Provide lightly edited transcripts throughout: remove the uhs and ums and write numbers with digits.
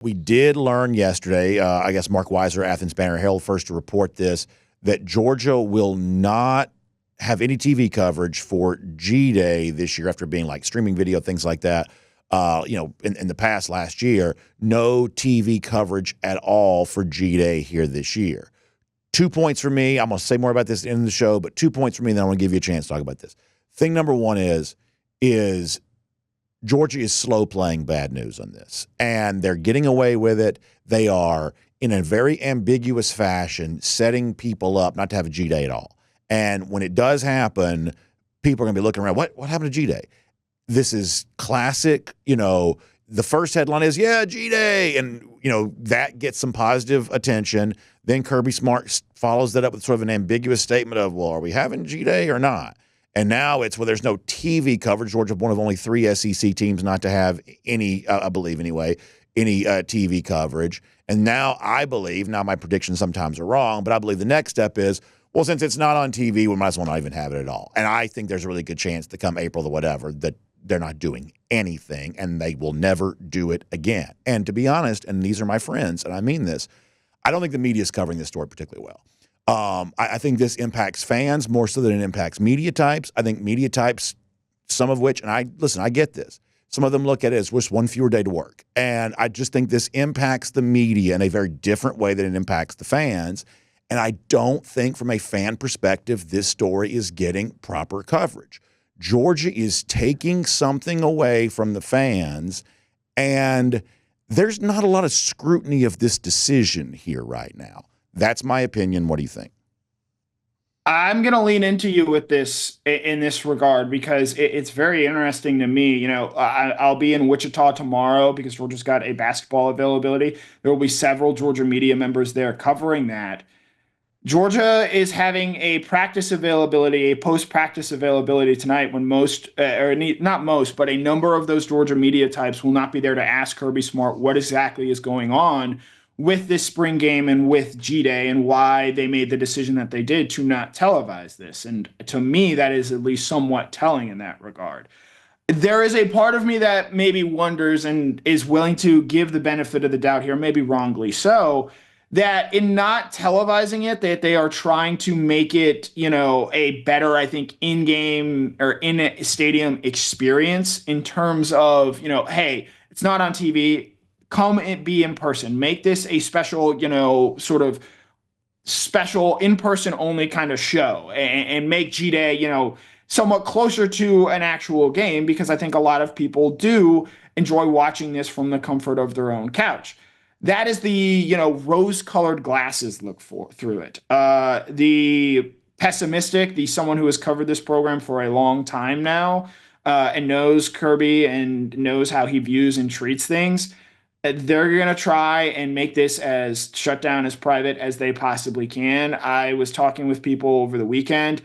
We did learn yesterday, I guess Mark Weiser, Athens Banner Herald, first to report this, that Georgia will not have any TV coverage for G-Day this year after being like streaming video, things like that. In the past last year, no TV coverage at all for G-Day here this year. 2 points for me. I'm going to say more about this at the end of the show, but 2 points for me, then I want to give you a chance to talk about this. Thing number one is Georgia is slow playing bad news on this, and they're getting away with it. They are, in a very ambiguous fashion, setting people up not to have a G-Day at all. And when it does happen, people are going to be looking around, what happened to G-Day? This is classic, the first headline is, yeah, G-Day, and, that gets some positive attention. Then Kirby Smart follows that up with sort of an ambiguous statement of, well, are we having G-Day or not? And now it's, well, there's no TV coverage. Georgia, one of only 3 SEC teams not to have any, I believe anyway, any TV coverage. And now I believe, now my predictions sometimes are wrong, but I believe the next step is, well, since it's not on TV, we might as well not even have it at all. And I think there's a really good chance that come April or whatever that they're not doing anything and they will never do it again. And to be honest, and these are my friends, and I mean this, I don't think the media is covering this story particularly well. I think this impacts fans more so than it impacts media types. I think media types, some of which, and I get this, some of them look at it as just one fewer day to work. And I just think this impacts the media in a very different way than it impacts the fans. And I don't think from a fan perspective, this story is getting proper coverage. Georgia is taking something away from the fans, and there's not a lot of scrutiny of this decision here right now. That's my opinion. What do you think? I'm going to lean into you with this in this regard because it's very interesting to me. I'll be in Wichita tomorrow because Georgia's got a basketball availability. There will be several Georgia media members there covering that. Georgia is having a practice availability, a post-practice availability tonight when not most, but a number of those Georgia media types will not be there to ask Kirby Smart what exactly is going on with this spring game and with G-Day and why they made the decision that they did to not televise this. And to me, that is at least somewhat telling in that regard. There is a part of me that maybe wonders and is willing to give the benefit of the doubt here, maybe wrongly so, that in not televising it, that they are trying to make it, a better, I think, in-game or in-stadium experience in terms of, hey, it's not on TV, come and be in person. Make this a special, sort of special in-person only kind of show and make G-Day, somewhat closer to an actual game because I think a lot of people do enjoy watching this from the comfort of their own couch. That is the, rose-colored glasses look through it. The pessimistic, someone who has covered this program for a long time now and knows Kirby and knows how he views and treats things, they're going to try and make this as shut down, as private as they possibly can. I was talking with people over the weekend.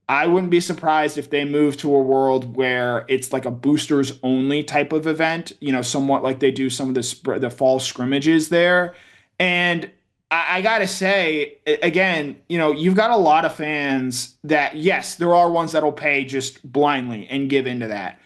I wouldn't be surprised if they move to a world where it's like a boosters only type of event, somewhat like they do some of the fall scrimmages there. And I got to say, again, you've got a lot of fans that, yes, there are ones that'll pay just blindly and give into that.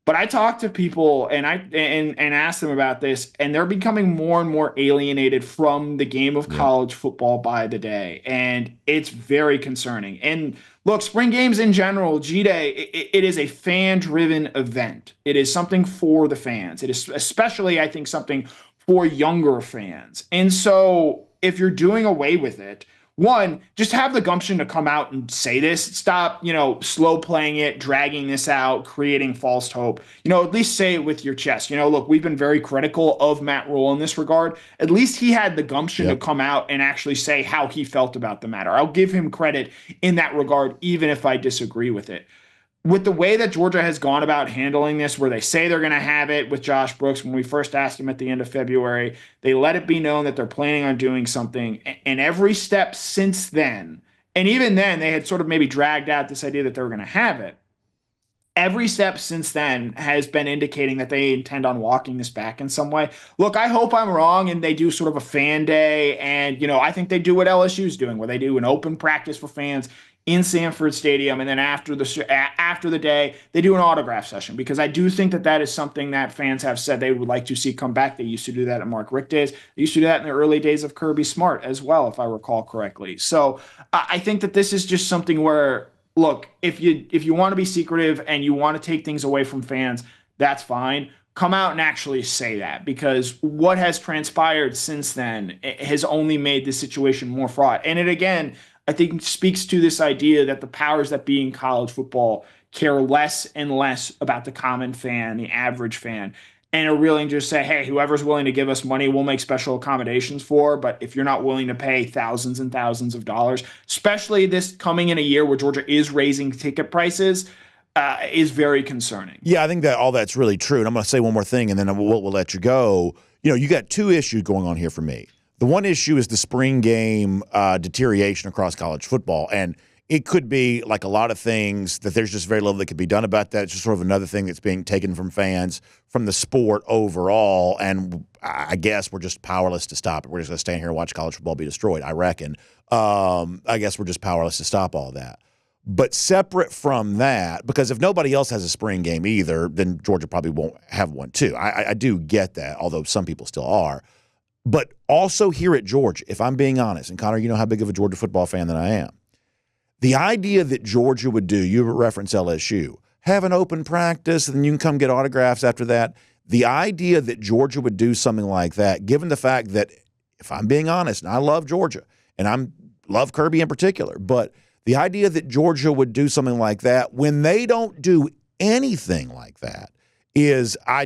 But I talk to people and ask them about this, and they're becoming more and more alienated from the game of college football by the day. And it's very concerning. And look, spring games in general, G-Day, it is a fan-driven event. It is something for the fans. It is especially, I think, something for younger fans. And so if you're doing away with it, one, just have the gumption to come out and say this. Stop, slow playing it, dragging this out, creating false hope. At least say it with your chest. Look, we've been very critical of Matt Rhule in this regard. At least he had the gumption to come out and actually say how he felt about the matter. I'll give him credit in that regard, even if I disagree with it. With the way that Georgia has gone about handling this, where they say they're going to have it with Josh Brooks, when we first asked him at the end of February, they let it be known that they're planning on doing something. And every step since then, and even then, they had sort of maybe dragged out this idea that they were going to have it. Every step since then has been indicating that they intend on walking this back in some way. Look, I hope I'm wrong and they do sort of a fan day. And, I think they do what LSU is doing, where they do an open practice for fans in Sanford Stadium, and then after the day, they do an autograph session, because I do think that that is something that fans have said they would like to see come back. They used to do that at Mark Richt days. They used to do that in the early days of Kirby Smart as well, if I recall correctly. So I think that this is just something where, look, if you want to be secretive and you want to take things away from fans, that's fine. Come out and actually say that, because what has transpired since then has only made this situation more fraught. And it, again, I think speaks to this idea that the powers that be in college football care less and less about the common fan, the average fan, and are willing to just say, hey, whoever's willing to give us money, we'll make special accommodations for. But if you're not willing to pay thousands and thousands of dollars, especially this coming in a year where Georgia is raising ticket prices, is very concerning. Yeah, I think that all that's really true. And I'm going to say one more thing, and then we'll let you go. You got two issues going on here for me. The one issue is the spring game deterioration across college football. And it could be like a lot of things that there's just very little that could be done about that. It's just sort of another thing that's being taken from fans, from the sport overall. And I guess we're just powerless to stop it. We're just going to stand here and watch college football be destroyed, I reckon. I guess we're just powerless to stop all that. But separate from that, because if nobody else has a spring game either, then Georgia probably won't have one too. I do get that, although some people still are. But also here at Georgia, if I'm being honest, and Connor, you know how big of a Georgia football fan that I am, the idea that Georgia would do, you reference LSU, have an open practice and then you can come get autographs after that, the idea that Georgia would do something like that, given the fact that, if I'm being honest, and I love Georgia, and I love Kirby in particular, but the idea that Georgia would do something like that when they don't do anything like that is, I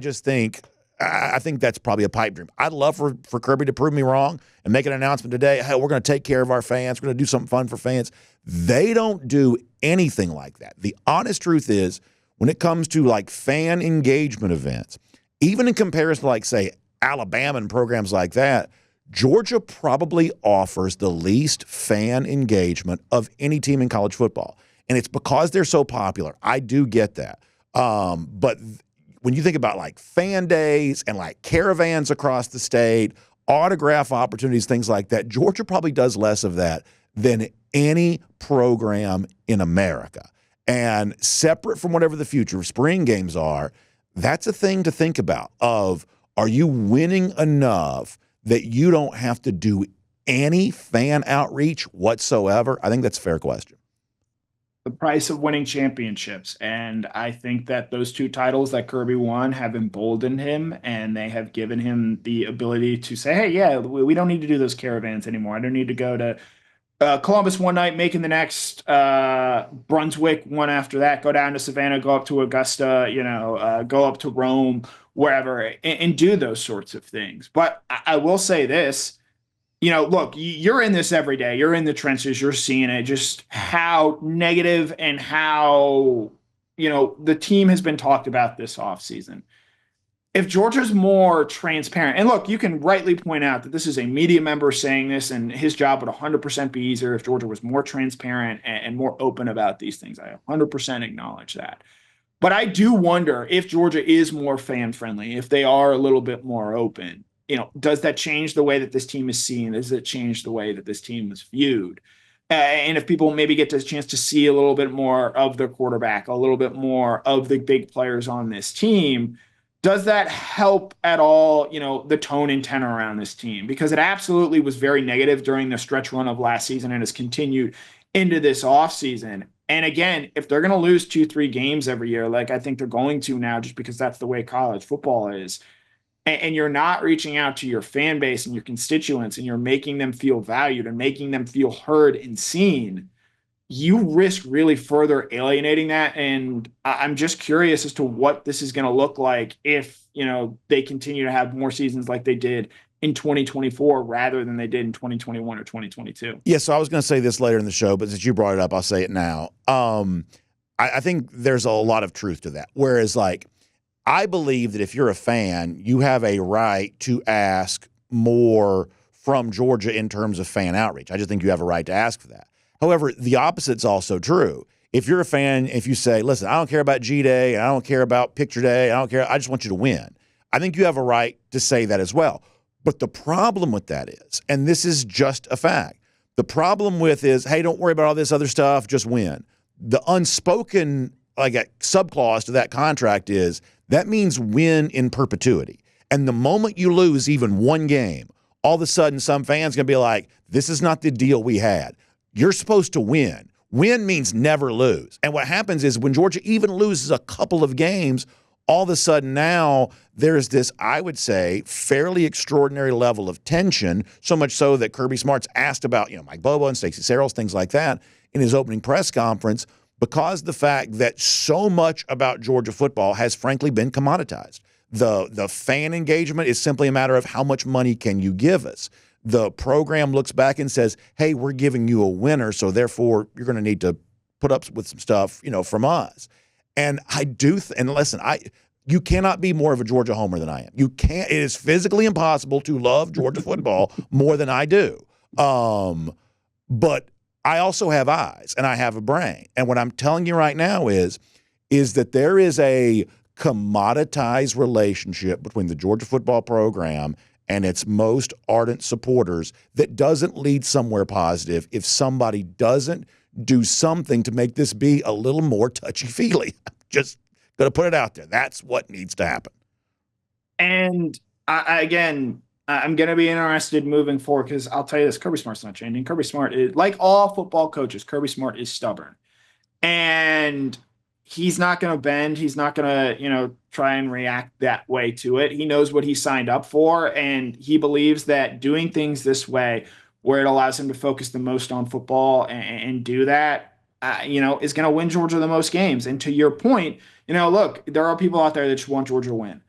think that's probably a pipe dream. I'd love for Kirby to prove me wrong and make an announcement today, hey, we're going to take care of our fans. We're going to do something fun for fans. They don't do anything like that. The honest truth is, when it comes to like fan engagement events, even in comparison to like, say, Alabama and programs like that, Georgia probably offers the least fan engagement of any team in college football. And it's because they're so popular. I do get that. But when you think about like fan days and like caravans across the state, autograph opportunities, things like that, Georgia probably does less of that than any program in America. And separate from whatever the future spring games are, that's a thing to think about of, are you winning enough that you don't have to do any fan outreach whatsoever? I think that's a fair question. The price of winning championships. And I think that those two titles that Kirby won have emboldened him, and they have given him the ability to say, hey, yeah, we don't need to do those caravans anymore. I don't need to go to Columbus one night, making the next, Brunswick one after that, go down to Savannah, go up to Augusta, go up to Rome, wherever, and do those sorts of things. But I will say this, look, you're in this every day. You're in the trenches. You're seeing it, just how negative and how, the team has been talked about this offseason. If Georgia's more transparent, and look, you can rightly point out that this is a media member saying this, and his job would 100% be easier if Georgia was more transparent and more open about these things. I 100% acknowledge that. But I do wonder if Georgia is more fan-friendly, if they are a little bit more open. Does that change the way that this team is seen? Does it change the way that this team is viewed? And if people maybe get a chance to see a little bit more of their quarterback, a little bit more of the big players on this team, does that help at all, the tone and tenor around this team? Because it absolutely was very negative during the stretch run of last season and has continued into this offseason. And again, if they're going to lose 2-3 games every year, like I think they're going to now, just because that's the way college football is, and you're not reaching out to your fan base and your constituents, and you're making them feel valued and making them feel heard and seen, you risk really further alienating that. And I'm just curious as to what this is going to look like if, they continue to have more seasons like they did in 2024 rather than they did in 2021 or 2022. Yeah, so I was going to say this later in the show, but since you brought it up, I'll say it now. I think there's a lot of truth to that. Whereas, like, I believe that if you're a fan, you have a right to ask more from Georgia in terms of fan outreach. I just think you have a right to ask for that. However, the opposite's also true. If you're a fan, if you say, listen, I don't care about G-Day, and I don't care about Picture Day, I don't care, I just want you to win, I think you have a right to say that as well. But the problem with that is, and this is just a fact, The problem with is, hey, don't worry about all this other stuff, just win. The unspoken like a subclause to that contract is that means win in perpetuity. And the moment you lose even one game, all of a sudden some fans going to be like, this is not the deal we had. You're supposed to win. Win means never lose. And what happens is when Georgia even loses a couple of games, all of a sudden now there's this, I would say, fairly extraordinary level of tension, so much so that Kirby Smart's asked about, Mike Bobo and Stacey Searels, things like that, in his opening press conference, because the fact that so much about Georgia football has frankly been commoditized. The fan engagement is simply a matter of how much money can you give us. The program looks back and says, hey, we're giving you a winner, so therefore you're going to need to put up with some stuff, from us. And I do, and listen, you cannot be more of a Georgia homer than I am. You can't. It is physically impossible to love Georgia football more than I do. But I also have eyes and I have a brain. And what I'm telling you right now is that there is a commoditized relationship between the Georgia football program and its most ardent supporters that doesn't lead somewhere positive if somebody doesn't do something to make this be a little more touchy-feely. Just going to put it out there. That's what needs to happen. And I'm going to be interested moving forward because I'll tell you this, Kirby Smart's not changing. Kirby Smart is, like all football coaches, Kirby Smart is stubborn. And he's not going to bend. He's not going to, try and react that way to it. He knows what he signed up for, and he believes that doing things this way, where it allows him to focus the most on football and do that, is going to win Georgia the most games. And to your point, look, there are people out there that just want Georgia to win.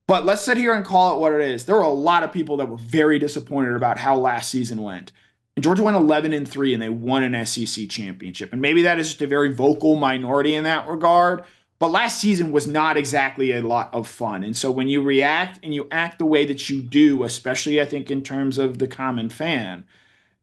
But let's sit here and call it what it is. There were a lot of people that were very disappointed about how last season went. And Georgia went 11-3, and they won an SEC championship. And maybe that is just a very vocal minority in that regard. But last season was not exactly a lot of fun. And so when you react and you act the way that you do, especially I think in terms of the common fan,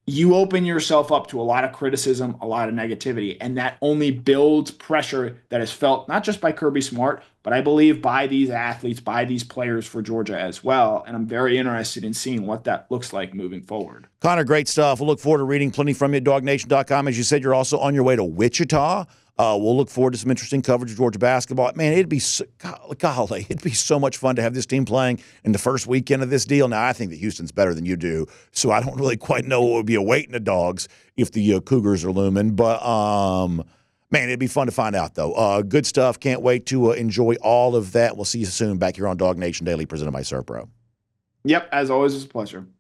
you open yourself up to a lot of criticism, a lot of negativity, and that only builds pressure that is felt not just by Kirby Smart, but I believe by these athletes, by these players for Georgia as well. And I'm very interested in seeing what that looks like moving forward. Connor, great stuff. We'll look forward to reading plenty from you at DawgNation.com. As you said, you're also on your way to Wichita. We'll look forward to some interesting coverage of Georgia basketball. Man, it'd be so much fun to have this team playing in the first weekend of this deal. Now, I think that Houston's better than you do, so I don't really quite know what would be awaiting the Dogs if the Cougars are looming. But, man, it'd be fun to find out, though. Good stuff. Can't wait to enjoy all of that. We'll see you soon back here on DawgNation Daily, presented by Serpro. Yep, as always, it's a pleasure.